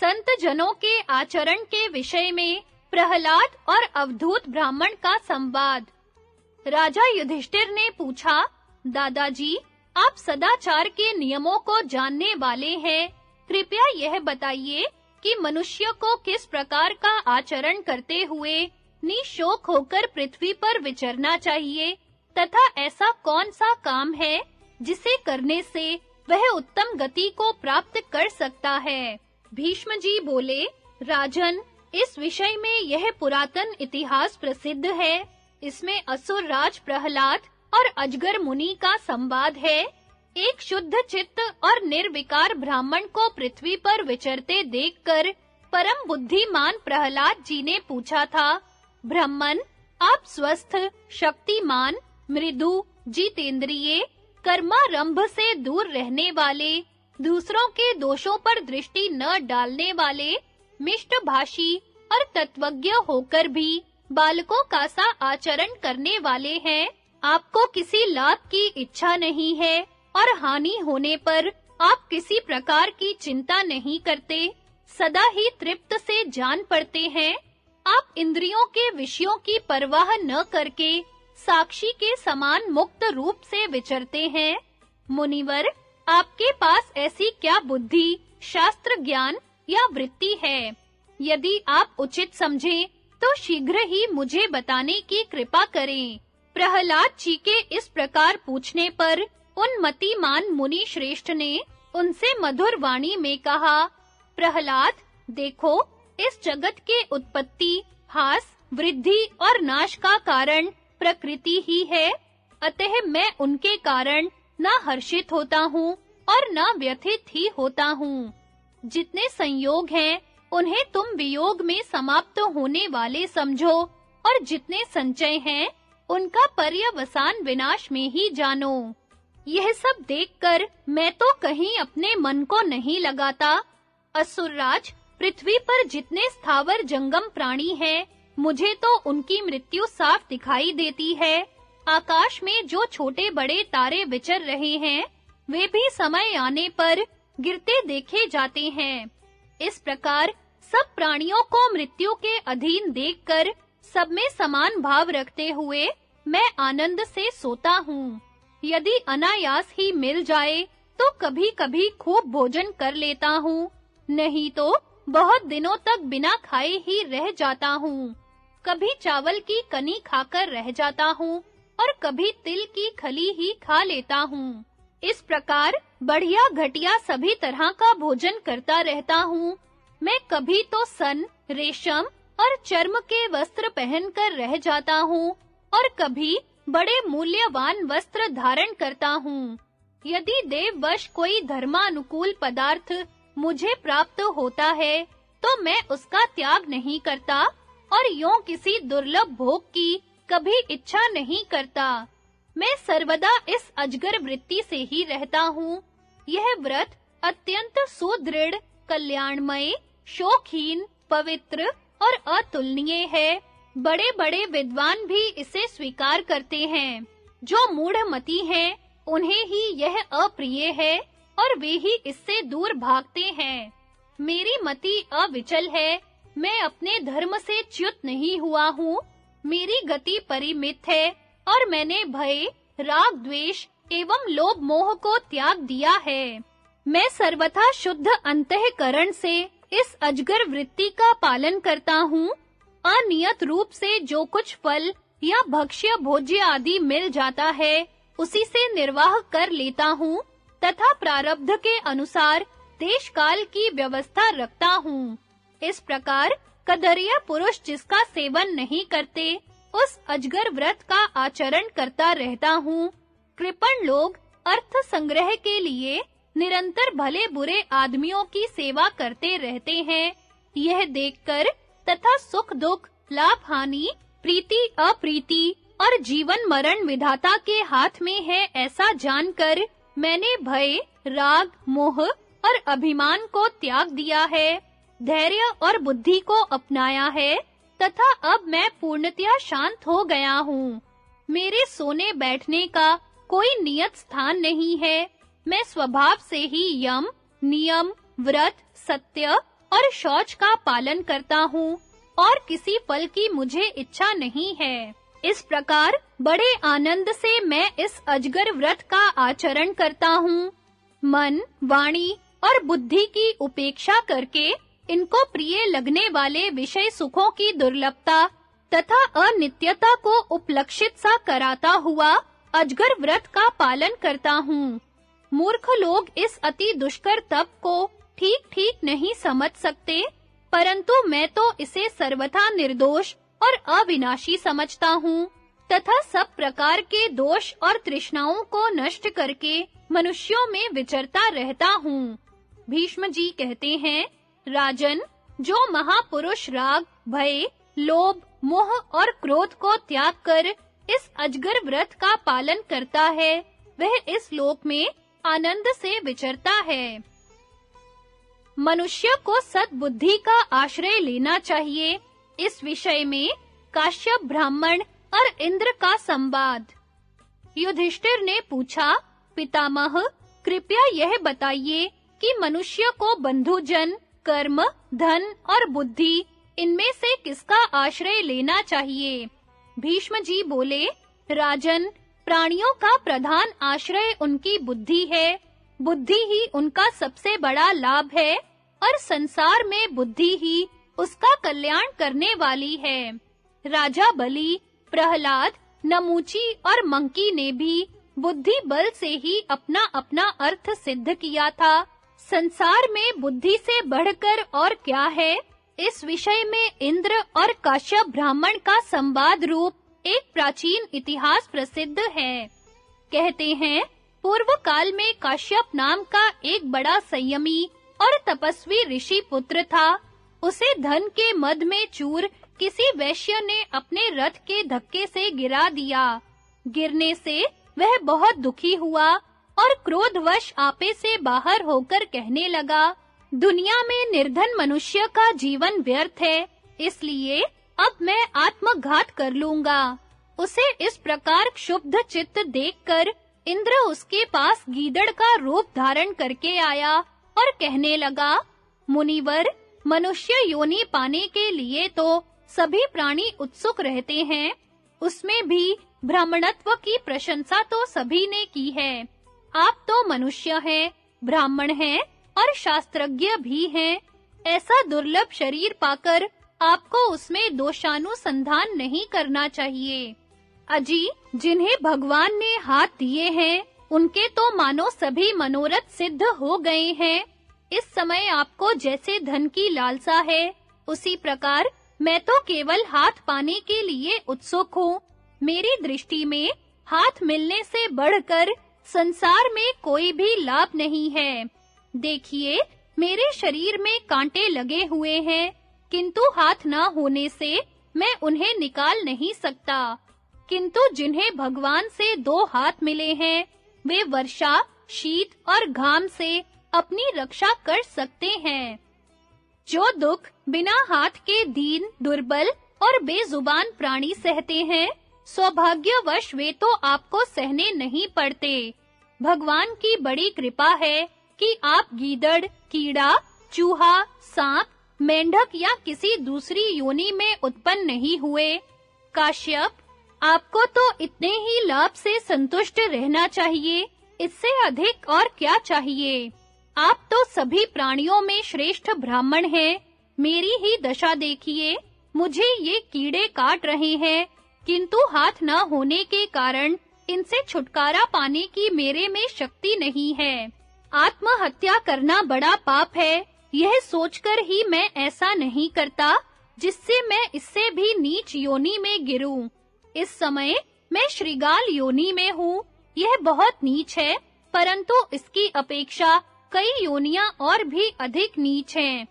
संत जनों के आचरण के विषय में प्रहलाद और अवधूत ब्राह्मण का संवाद। राजा युधिष्ठिर ने पूछा, दादाजी, आप सदाचार के नियमों को जानने वाले हैं, कृपया यह बताइए कि मनुष्य को किस प्रकार का आचरण करते हुए निशोक होकर पृथ्वी पर विचरना चाहिए तथा ऐसा कौन सा काम है जिसे करने से वह उत्तम गति को प्राप्त कर सकता है। भीष्म जी बोले, राजन, इस विषय में यह पुरातन इतिहास प्रसिद्ध है। इसमें असुर राज प्रहलाद और अजगर मुनि का संवाद है। एक शुद्ध चित्त और निर्विकार ब्राह्मण को पृथ्वी पर विचरते देखकर परम बुद्धिमान प्रहलाद जी ने पूछा था, ब्राह्मण, आप स्वस्थ, शक्तिमान, मृदु, जितेंद्रिय, कर्मारंभ से दूर रहने वाले, दूसरों के दोषों पर दृष्टि न डालने वाले, मिष्टभाषी और तत्वज्ञ होकर भी बालकों का सा आचरण करने वाले हैं। आपको किसी लाभ की इच्छा नहीं है और हानि होने पर आप किसी प्रकार की चिंता नहीं करते, सदा ही तृप्त से जान पड़ते हैं। आप इंद्रियों के विषयों की परवाह न करके साक्षी के समान मुक्त रूप से विचरते हैं। मुनिवर, आपके पास ऐसी क्या बुद्धि, शास्त्र ज्ञान या वृत्ति है? यदि आप उचित समझें तो शीघ्र ही मुझे बताने की कृपा करें। प्रहलाद जी के इस प्रकार पूछने पर उन मतिमान मुनि श्रेष्ठ ने उनसे मधुर वाणी में कहा, प्रहलाद, देखो, इस जगत के उत्पत्ति, हास, वृद्धि और नाश का कारण प्रकृति ही है। अतः मैं उनके कारण न हर्षित होता हूँ और न व्यथित ही होता हूँ। जितने संयोग हैं, उन्हें तुम वियोग में समाप्त होने वाले समझो और जितने संचय हैं, उनका पर्यवसान विनाश में ही जानो। यह सब देखकर मैं तो कहीं अपने मन को नहीं लगाता। असुरराज, पृथ्वी पर जितने स्थावर जंगम प्राणी हैं, मुझे तो उनकी मृत्यु साफ दिखाई देती है। आकाश में जो छोटे बड़े तारे विचर रहे हैं, वे भी समय आने पर गिरते देखे जाते हैं। इस प्रकार सब प्राणियों को मृत्यु के अधीन देखकर सब में समान भाव रखते हुए मैं आनंद से सोता हूँ। यदि अनायास ही मिल जाए तो कभी-कभी खूब भोजन कर लेता हूँ, नहीं तो बहुत दिनों तक बिना खाए ही रह जाता हूँ। कभी चावल की कनी खाकर रह जाता हूँ और कभी तिल की खली ही खा लेता हूँ। इस प्रकार बढ़िया घटिया सभी तरह का भोजन करता रहता हूँ। मैं कभी तो सन, रेशम और चर्म के वस्त्र पहनकर रह जाता हूँ और कभी बड़े मूल्यवान वस्त्र धारण करता हूँ। यदि देववश कोई धर्मानुकूल पदार्थ मुझे प्राप्त होता है, तो मैं उसका त्याग नहीं करता और यों किसी दुर्लभ भोग की कभी इच्छा नहीं करता। मैं सर्वदा इस अजगर वृत्ति से ही रहता हूँ। यह व्रत अत्यंत सुदृढ़, कल्याणमय, शोकहीन, पवित्र और अतुलनीय है। बड़े-बड़े विद्वान भी इसे स्वीकार करते हैं। जो मूढ़मती हैं, उन्हें ही यह अप्रिय है और वे ही इससे दूर भागते हैं। मेरी मति अविचल है। मैं अपने धर्म से च्युत नहीं हुआ हूँ। मेरी गति परिमित है और मैंने भय, राग, द्वेष एवं लोभ मोह को त्याग दिया है। मैं सर्वथा शुद्ध अंतःकरण से इस अजगर वृत्ति का पालन करता हूँ। अनियत रूप से जो कुछ फल या भक्ष्य भोज्य आदि मिल जाता है, उसी से निर्वाह कर लेता हूँ तथा प्रारब्ध के अनुसार देश काल की व्यवस्था रखता हूँ। इस प्रकार कदर्य पुरुष जिसका सेवन नहीं करते, उस अजगर व्रत का आचरण करता रहता हूँ। कृपण लोग अर्थ संग्रह के लिए निरंतर भले बुरे आदमियों की सेवा करते रहते हैं। यह देखकर तथा सुख दुख, लाभ हानि, प्रीति अप्रीति और जीवन मरण विधाता के हाथ में है, ऐसा जानकर मैंने भय, राग, मोह और अभिमान को त्याग दिया है, धैर्य और बुद्धि को अपनाया है तथा अब मैं पूर्णतया शांत हो गया हूँ। मेरे सोने बैठने का कोई नियत स्थान नहीं है। मैं स्वभाव से ही यम, नियम, व्रत, सत्य और शौच का पालन करता हूँ और किसी फल की मुझे इच्छा नहीं है। इस प्रकार बड़े आनंद से मैं इस अजगर व्रत का आचरण करता हूँ। मन, वाणी और बुद्धि की उपेक्षा करके इनको प्रिय लगने वाले विषय सुखों की दुर्लभता तथा अनित्यता को उपलक्षित सा कराता हुआ अजगर व्रत का पालन करता हूँ। मूर्ख लोग इस अति दुष्कर तप को ठीक-ठीक नहीं समझ सकते, परंतु मैं तो इसे सर्वथा निर्दोष और अविनाशी समझता हूँ तथा सब प्रकार के दोष और तृष्णाओं को नष्ट करके मनुष्यों में विचरता रहता हूँ। भीष्म जी कहते हैं, राजन, जो महापुरुष राग, भय, लोभ, मोह और क्रोध को त्याग कर इस अजगर व्रत का पालन करता है, वह इस लोक में आनंद से विचरता है। मनुष्य को सद्बुद्धि का आश्रय लेना चाहिए। इस विषय में काश्यप ब्राह्मण और इंद्र का संवाद। युधिष्ठिर ने पूछा, पितामह, कृपया यह बताइए कि मनुष्य को बंधुजन, कर्म, धन और बुद्धि इनमें से किसका आश्रय लेना चाहिए? भीष्म जी बोले, राजन, प्राणियों का प्रधान आश्रय उनकी बुद्धि है। बुद्धि ही उनका सबसे बड़ा लाभ है और संसार में बुद्धि ही उसका कल्याण करने वाली है। राजा बलि, प्रहलाद, नमूची और मंकी ने भी बुद्धि बल से ही अपना-अपना अर्थ सिद्ध किया था। संसार में बुद्धि से बढ़कर और क्या है? इस विषय में इंद्र और काश्यप ब्राह्मण का संवाद रूप एक प्राचीन इतिहास प्रसिद्ध है। कहते हैं, पूर्व काल में काश्यप नाम का एक बड़ा संयमी और तपस्वी ऋषि पुत्र था। उसे धन के मद में चूर किसी वैश्य ने अपने रथ के धक्के से गिरा दिया। गिरने से वह बहुत दुखी हुआ और क्रोधवश आपे से बाहर होकर कहने लगा, दुनिया में निर्धन मनुष्य का जीवन व्यर्थ है, इसलिए अब मैं आत्मघात कर लूंगा। उसे इस प्रकार क्षुब्ध चित्त देखकर इंद्र उसके पास गीदड़ का रूप धारण करके आया और कहने लगा, मुनिवर, मनुष्य योनि पाने के लिए तो सभी प्राणी उत्सुक रहते हैं, उसमें भी ब्राह्मणत्व की प्रशंसा तो सभी ने की है। आप तो मनुष्य हैं, ब्राह्मण हैं और शास्त्रज्ञ भी हैं। ऐसा दुर्लभ शरीर पाकर आपको उसमें दोषानुसंधान नहीं करना चाहिए। अजी, जिन्हें भगवान ने हाथ दिए हैं, उनके तो मानो सभी मनोरथ सिद्ध हो गए हैं। इस समय आपको जैसे धन की लालसा है, उसी प्रकार मैं तो केवल हाथ पाने के लिए उत्सुक हूँ। मेरी दृष्टि में हाथ मिलने से बढ़कर संसार में कोई भी लाभ नहीं है। देखिए, मेरे शरीर में कांटे लगे हुए हैं, किंतु हाथ ना होने से मैं उन्हें निकाल नहीं सकता। किंतु जिन्हें भगवान से दो हाथ मिले हैं, वे वर्षा, शीत और घाम से अपनी रक्षा कर सकते हैं। जो दुख बिना हाथ के दीन, दुर्बल और बेजुबान प्राणी सहते हैं, सौभाग्यवश वे तो आपको सहने नहीं पड़ते। भगवान की बड़ी कृपा है कि आप गीदड़, कीड़ा, चूहा, सांप, मेंढक या किसी दूसरी योनि में उत्पन्न नहीं हुए। काश्यप, आपको तो इतने ही लाभ से संतुष्ट रहना चाहिए, इससे अधिक और क्या चाहिए? आप तो सभी प्राणियों में श्रेष्ठ ब्राह्मण हैं। मेरी ही दशा देखिए, मुझे ये कीड़े काट रहे हैं, किंतु हाथ न होने के कारण इनसे छुटकारा पाने की मेरे में शक्ति नहीं है। आत्महत्या करना बड़ा पाप है, यह सोचकर ही मैं ऐसा नहीं करता, जिससे मैं इससे भी नीच योनि में गिरूं। इस समय मैं श्रीगाल योनि में हूँ। यह बहुत नीच है, परंतु इसकी अपेक्षा कई योनियां और भी अधिक नीच हैं।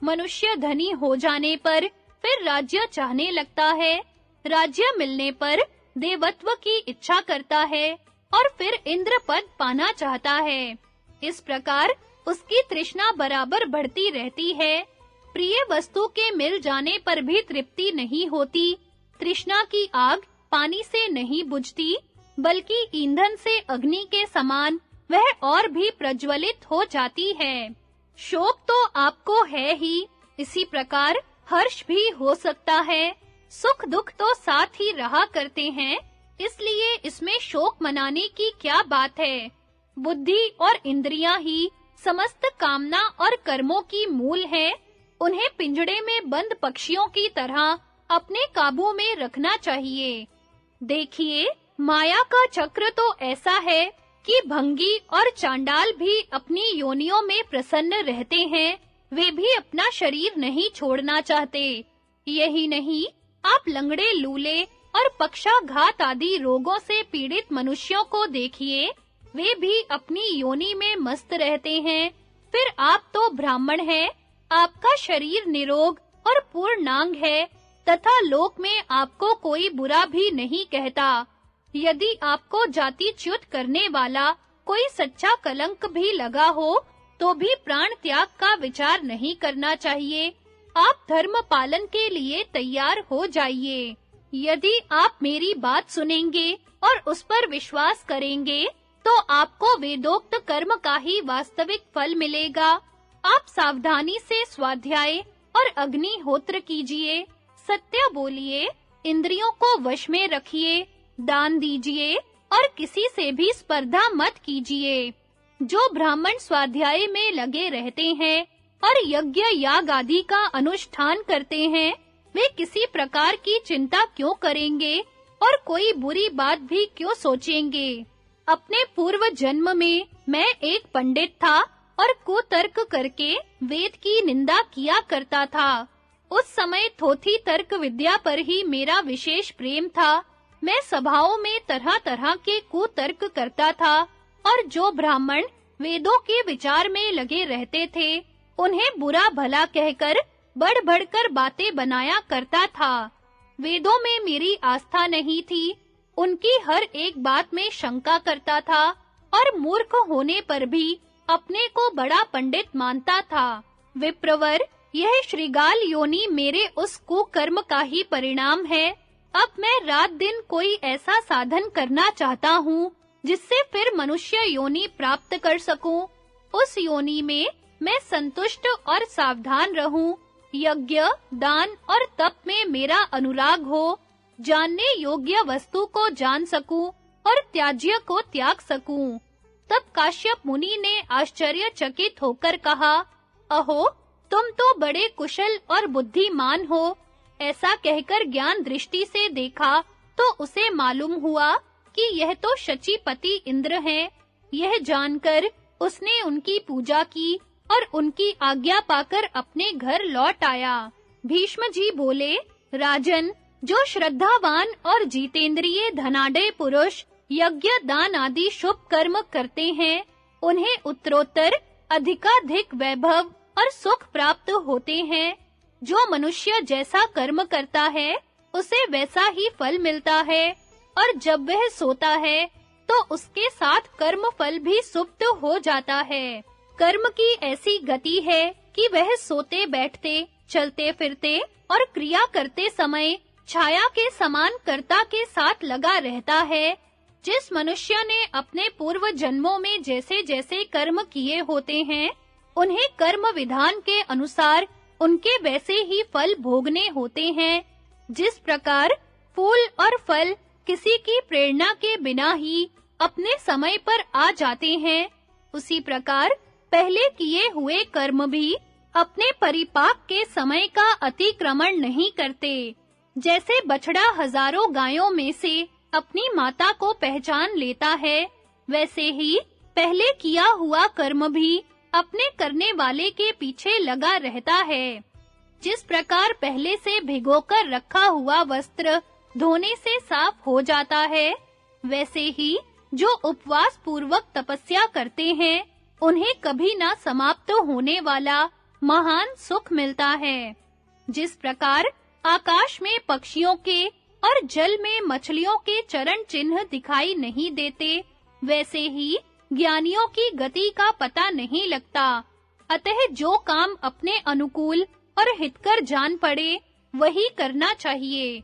मनुष्य धनी हो जाने पर फिर राज्य चाहने लगता है, राज्य मिलने पर देवत्व की इच्छा करता है और फिर इंद्र पद पाना चाहता है। इस प्रकार उसकी तृष्णा बराबर बढ़ती रहती है। प्रिय वस्तु के मिल जाने पर भी तृप्ति नहीं होती। तृष्णा की आग पानी से नहीं बुझती, बल्कि ईंधन से अग्नि के समान वह और भी प्रज्वलित हो जाती है। शोक तो आपको है ही, इसी प्रकार हर्ष भी हो सकता है। सुख दुख तो साथ ही रहा करते हैं, इसलिए इसमें शोक मनाने की क्या बात है। बुद्धि और इंद्रियां ही समस्त कामना और कर्मों की मूल है। उन्हें पिंजड़े में बंद पक्षियों की तरह अपने काबू में रखना चाहिए। देखिए, माया का चक्र तो ऐसा है कि भंगी और चांडाल भी अपनी योनियों में प्रसन्न रहते हैं, वे भी अपना शरीर नहीं छोड़ना चाहते। यही नहीं, आप लंगड़े, लूले और पक्षाघात आदि रोगों से पीड़ित मनुष्यों को देखिए, वे भी अपनी योनि में मस्त रहते हैं। फिर आप तो ब्राह्मण हैं, आपका शरीर निरोग और पूर्णांग है तथा लोक में आपको कोई बुरा भी नहीं कहता। यदि आपको जातिच्युत करने वाला कोई सच्चा कलंक भी लगा हो, तो भी प्राण त्याग का विचार नहीं करना चाहिए। आप धर्म पालन के लिए तैयार हो जाइए। यदि आप मेरी बात सुनेंगे और उस पर विश्वास करेंगे, तो आपको वेदोक्त कर्म का ही वास्तविक फल मिलेगा। आप सावधानी से स्वाध्याय और अग्निहोत्र कीजिए, सत्य बोलिए, इंद्रियों को वश में रखिए, दान दीजिए और किसी से भी स्पर्धा मत कीजिए। जो ब्राह्मण स्वाध्याय में लगे रहते हैं और यज्ञ याग आदि का अनुष्ठान करते हैं, वे किसी प्रकार की चिंता क्यों करेंगे और कोई बुरी बात भी क्यों सोचेंगे। अपने पूर्व जन्म में मैं एक पंडित था और कुतर्क करके वेद की निंदा किया करता था। उस समय थोथी तर्क विद्या पर ही मेरा विशेष प्रेम था। मैं सभाओं में तरह-तरह के कुतर्क करता था और जो ब्राह्मण वेदों के विचार में लगे रहते थे, उन्हें बुरा भला कहकर बढ़-बढ़कर बातें बनाया करता था। वेदों में मेरी आस्था नहीं थी, उनकी हर एक बात में शंका करता था और मूर्ख होने पर भी अपने को बड़ा पंडित मानता था। विप्रवर, यह श्रीगाल योनि मेरे उस कुकर्म का ही परिणाम है। अब मैं रात दिन कोई ऐसा साधन करना चाहता हूँ जिससे फिर मनुष्य योनि प्राप्त कर सकूं। उस योनि में मैं संतुष्ट और सावधान रहूं, यज्ञ, दान और तप में मेरा अनुराग हो, जानने योग्य वस्तु को जान सकूं और त्याज्य को त्याग सकूं। तब काश्यप मुनि ने आश्चर्यचकित होकर कहा, अहो, तुम तो बड़े कुशल और बुद्धिमान हो। ऐसा कहकर ज्ञान दृष्टि से देखा तो उसे मालूम हुआ कि यह तो शचीपति इंद्र हैं। यह जानकर उसने उनकी पूजा की और उनकी आज्ञा पाकर अपने घर लौट आया। भीष्म जी बोले, राजन, जो श्रद्धावान और जितेंद्रिय धनाढ्य पुरुष यज्ञ, दान आदि शुभ कर्म करते हैं, उन्हें उत्तरोत्तर अधिकाधिक वैभव और सुख प्राप्त होते हैं। जो मनुष्य जैसा कर्म करता है, उसे वैसा ही फल मिलता है, और जब वह सोता है तो उसके साथ कर्म फल भी सुप्त हो जाता है। कर्म की ऐसी गति है कि वह सोते बैठते, चलते फिरते और क्रिया करते समय छाया के समान कर्ता के साथ लगा रहता है। जिस मनुष्य ने अपने पूर्व जन्मों में जैसे-जैसे कर्म किए होते हैं, उन्हें कर्म विधान के अनुसार उनके वैसे ही फल भोगने होते हैं। जिस प्रकार फूल और फल किसी की प्रेरणा के बिना ही अपने समय पर आ जाते हैं, उसी प्रकार पहले किए हुए कर्म भी अपने परिपाक के समय का अतिक्रमण नहीं करते। जैसे बछड़ा हजारों गायों में से अपनी माता को पहचान लेता है, वैसे ही पहले किया हुआ कर्म भी अपने करने वाले के पीछे लगा रहता है। जिस प्रकार पहले से भिगोकर रखा हुआ वस्त्र धोने से साफ हो जाता है, वैसे ही जो उपवास पूर्वक तपस्या करते हैं, उन्हें कभी ना समाप्त होने वाला महान सुख मिलता है। जिस प्रकार आकाश में पक्षियों के और जल में मछलियों के चरण चिन्ह दिखाई नहीं देते, वैसे ही ज्ञानियों की गति का पता नहीं लगता। अतः जो काम अपने अनुकूल और हितकर जान पड़े, वही करना चाहिए।